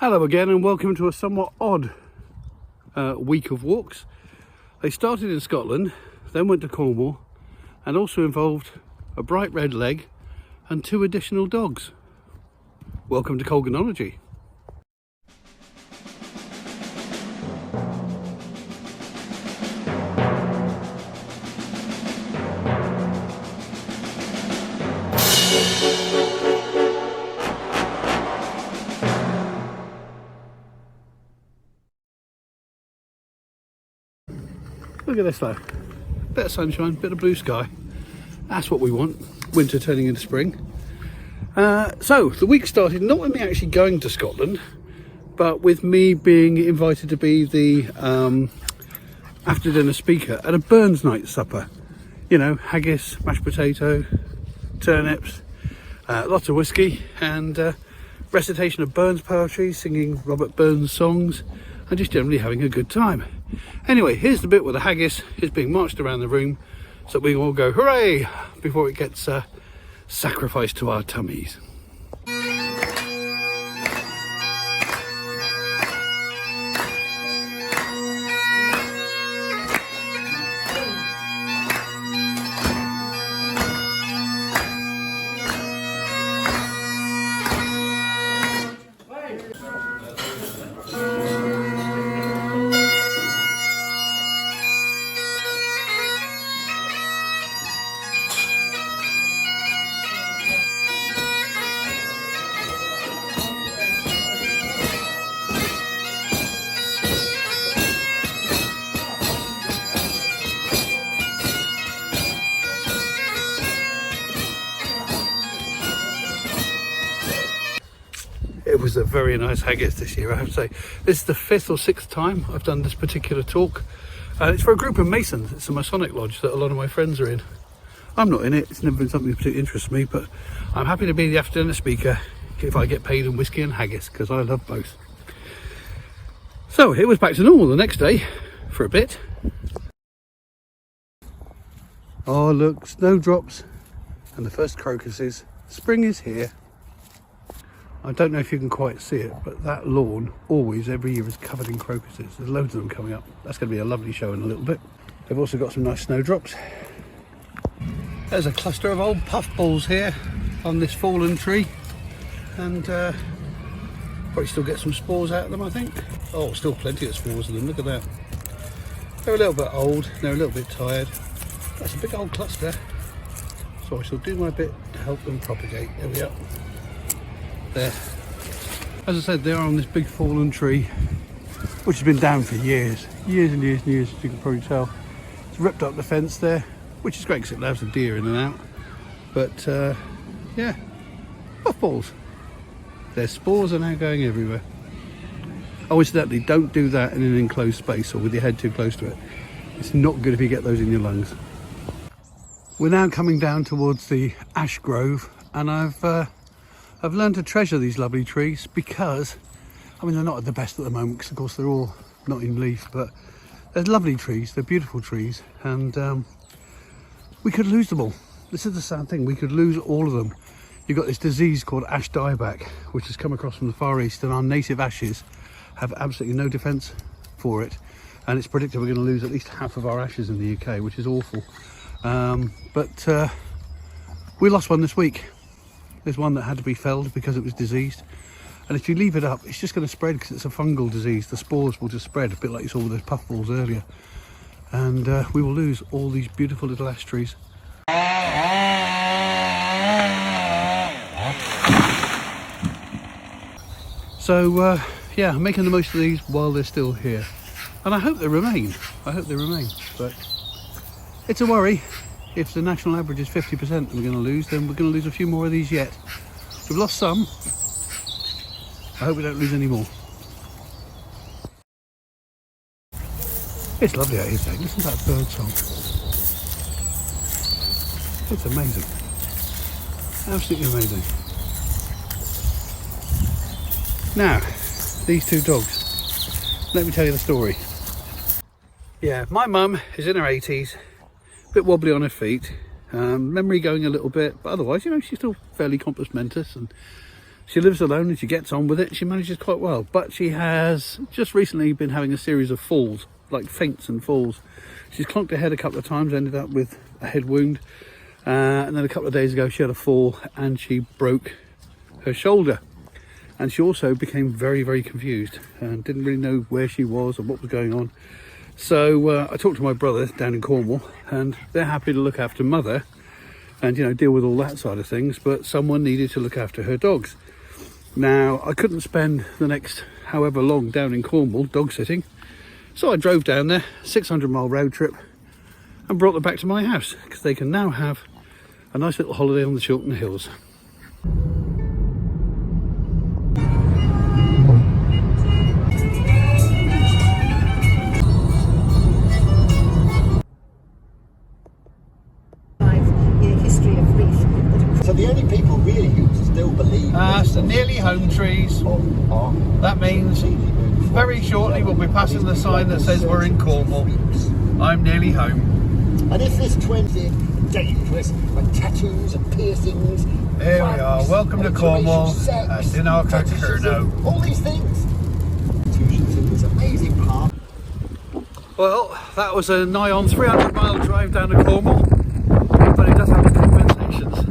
Hello again and welcome to a somewhat odd week of walks. They started in Scotland, then went to Cornwall and also involved a bright red leg and 2 additional dogs. Welcome to Colganology. Look at this though, bit of sunshine, bit of blue sky, that's what we want, winter turning into spring. So the week started not with me actually going to Scotland, but with me being invited to be the after dinner speaker at a Burns night supper. You know, haggis, mashed potato, turnips, lots of whiskey and recitation of Burns poetry, singing Robert Burns songs and just generally having a good time. Anyway, here's the bit where the haggis is being marched around the room so we all go hooray before it gets sacrificed to our tummies. It was a very nice haggis this year, I have to say. This is the 5th or 6th time I've done this particular talk. It's for a group of Masons. It's a Masonic lodge that a lot of my friends are in. I'm not in it, it's never been something that particularly interests me, but I'm happy to be the after dinner speaker if I get paid in whiskey and haggis, because I love both. So it was back to normal the next day, for a bit. Oh look, snowdrops and the first crocuses. Spring is here. I don't know if you can quite see it, but that lawn always, every year, is covered in crocuses. There's loads of them coming up. That's going to be a lovely show in a little bit. They've also got some nice snowdrops. There's a cluster of old puffballs here on this fallen tree. And probably still get some spores out of them, I think. Oh, still plenty of spores in them, look at that. They're a little bit old, they're a little bit tired. That's a big old cluster. So I shall do my bit to help them propagate. There we are. There. As I said, they are on this big fallen tree, which has been down for years and years and years, as you can probably tell. It's ripped up the fence there, which is great because it allows the deer in and out. But yeah, puffballs. Their spores are now going everywhere. Oh, incidentally, don't do that in an enclosed space or with your head too close to it. It's not good if you get those in your lungs. We're now coming down towards the ash grove, and I've learned to treasure these lovely trees because, I mean, they're not at the best at the moment because of course they're all not in leaf, but they're lovely trees, they're beautiful trees, and we could lose them all. This is the sad thing, we could lose all of them. You've got this disease called ash dieback, which has come across from the Far East, and our native ashes have absolutely no defence for it, and it's predicted we're going to lose at least half of our ashes in the UK, which is awful. But we lost one this week. There's one that had to be felled because it was diseased, and if you leave it up it's just going to spread because it's a fungal disease. The spores will just spread, a bit like you saw with those puffballs earlier, and we will lose all these beautiful little ash trees. So yeah, I'm making the most of these while they're still here, and I hope they remain. But it's a worry. If the national average is 50% and we're going to lose, then we're going to lose a few more of these yet. We've lost some. I hope we don't lose any more. It's lovely out here today. Listen to that bird song. It's amazing. Absolutely amazing. Now, these 2 dogs. Let me tell you the story. Yeah, my mum is in her 80s. A bit wobbly on her feet, memory going a little bit, but otherwise, you know, she's still fairly compos mentis and She lives alone and she gets on with it. She manages quite well, but she has just recently been having a series of falls, like faints and falls. She's clonked her head a couple of times, ended up with a head wound, and then a couple of days ago she had a fall and she broke her shoulder. And she also became very, very confused and didn't really know where she was or what was going on. So I talked to my brother down in Cornwall, and they're happy to look after mother and, you know, deal with all that side of things, but someone needed to look after her dogs. Now, I couldn't spend the next however long down in Cornwall dog sitting, so I drove down there, 600-mile road trip, and brought them back to my house, because they can now have a nice little holiday on the Chiltern Hills. So the only people really who still believe... It's the nearly home trees. That means very shortly we'll be passing the sign that says we're in Cornwall. I'm nearly home. And if this 20 dangerous and tattoos and piercings... Here we are, welcome to Cornwall and in our Coturno. All these things. To this amazing park. Well, that was a nigh on 300-mile drive down to Cornwall, but it does have its compensations.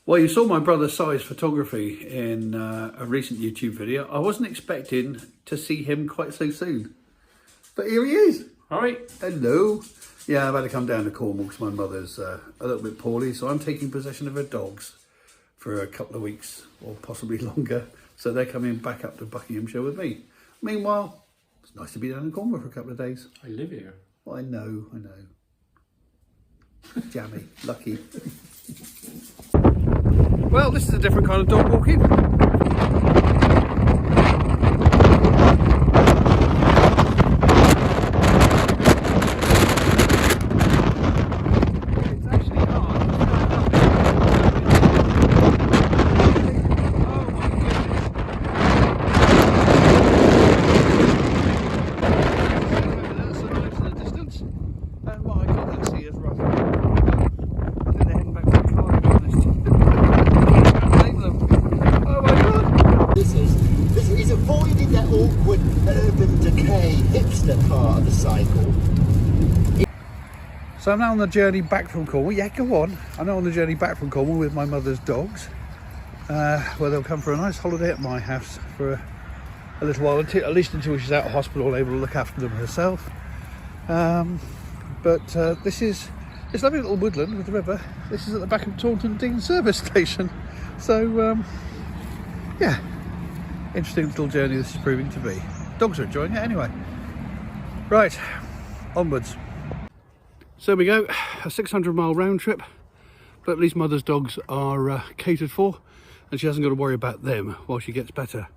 Well, you saw my brother's size photography in a recent YouTube video. I wasn't expecting to see him quite so soon, but here he is. All right, hello. Yeah, I've had to come down to Cornwall because my mother's a little bit poorly, so I'm taking possession of her dogs for a couple of weeks or possibly longer. So they're coming back up to Buckinghamshire with me. Meanwhile, it's nice to be down in Cornwall for a couple of days. I live here. Well, I know. Jammy, lucky. Well, this is a different kind of dog walking. It's actually hard. Oh my goodness. That's so nice in the distance. And my God, that sea is rough. I think they're heading back to the car, to be honest. Oh my God! This is avoiding that awkward urban decay hipster part of the cycle. So I'm now on the journey back from Cornwall. Yeah, go on. I'm now on the journey back from Cornwall with my mother's dogs, where they'll come for a nice holiday at my house for a little while, at least until she's out of hospital, able to look after them herself. But this is it's a lovely little woodland with the river. This is at the back of Taunton Dean service station. So yeah, interesting little journey this is proving to be. Dogs are enjoying it anyway. Right, onwards. So we go, a 600-mile round trip, but at least mother's dogs are catered for, and she hasn't got to worry about them while she gets better.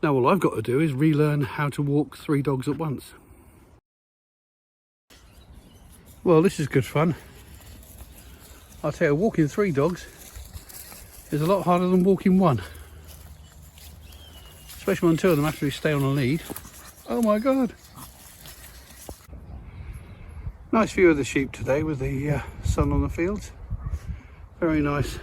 Now all I've got to do is relearn how to walk 3 dogs at once. Well, this is good fun. I'll tell you, walking 3 dogs is a lot harder than walking 1. Especially when 2 of them actually stay on a lead. Oh my God. Nice view of the sheep today with the sun on the fields. Very nice.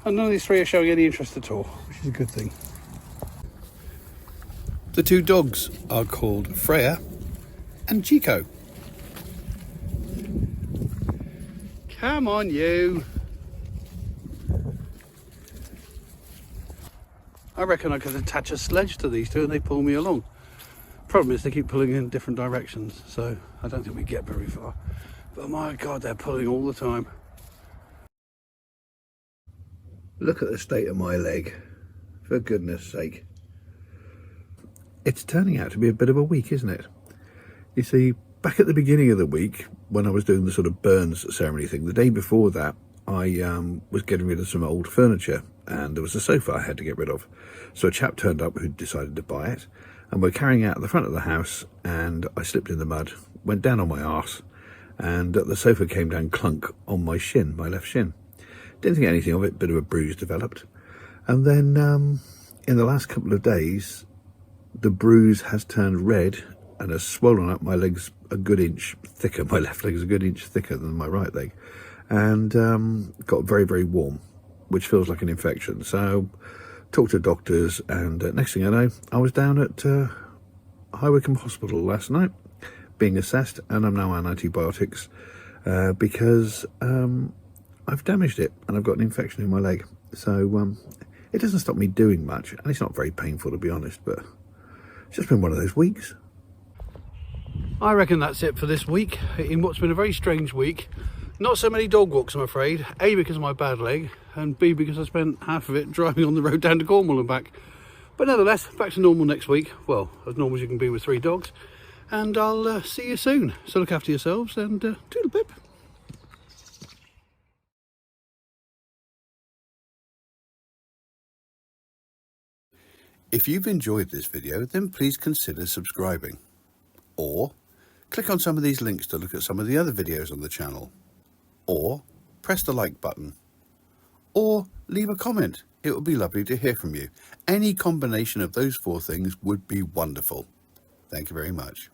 And none of these 3 are showing any interest at all, which is a good thing. The 2 dogs are called Freya and Chico. Come on, you. I reckon I could attach a sledge to these 2 and they pull me along. Problem is they keep pulling in different directions, so I don't think we get very far. But my God, they're pulling all the time. Look at the state of my leg, for goodness sake. It's turning out to be a bit of a week, isn't it? You see, back at the beginning of the week, when I was doing the sort of burns ceremony thing, the day before that, I was getting rid of some old furniture, and there was a sofa I had to get rid of. So a chap turned up who decided to buy it, and we're carrying it out the front of the house, and I slipped in the mud, went down on my arse, and the sofa came down clunk on my shin, my left shin. Didn't think anything of it, bit of a bruise developed. And then in the last couple of days, the bruise has turned red and has swollen up. My leg's a good inch thicker, my left leg is a good inch thicker than my right leg, and got very, very warm. which feels like an infection. So talked to doctors, and next thing I know, I was down at High Wycombe Hospital last night being assessed, and I'm now on antibiotics because I've damaged it and I've got an infection in my leg. So it doesn't stop me doing much, and it's not very painful, to be honest, but it's just been one of those weeks. I reckon that's it for this week, in what's been a very strange week. Not so many dog walks, I'm afraid. A, because of my bad leg, and B, because I spent half of it driving on the road down to Cornwall and back. But nevertheless, back to normal next week. Well, as normal as you can be with 3 dogs. And I'll see you soon. So look after yourselves, and toodle-pip. If you've enjoyed this video, then please consider subscribing. Or click on some of these links to look at some of the other videos on the channel. Or press the like button. Or leave a comment. It would be lovely to hear from you. Any combination of those 4 things would be wonderful. Thank you very much.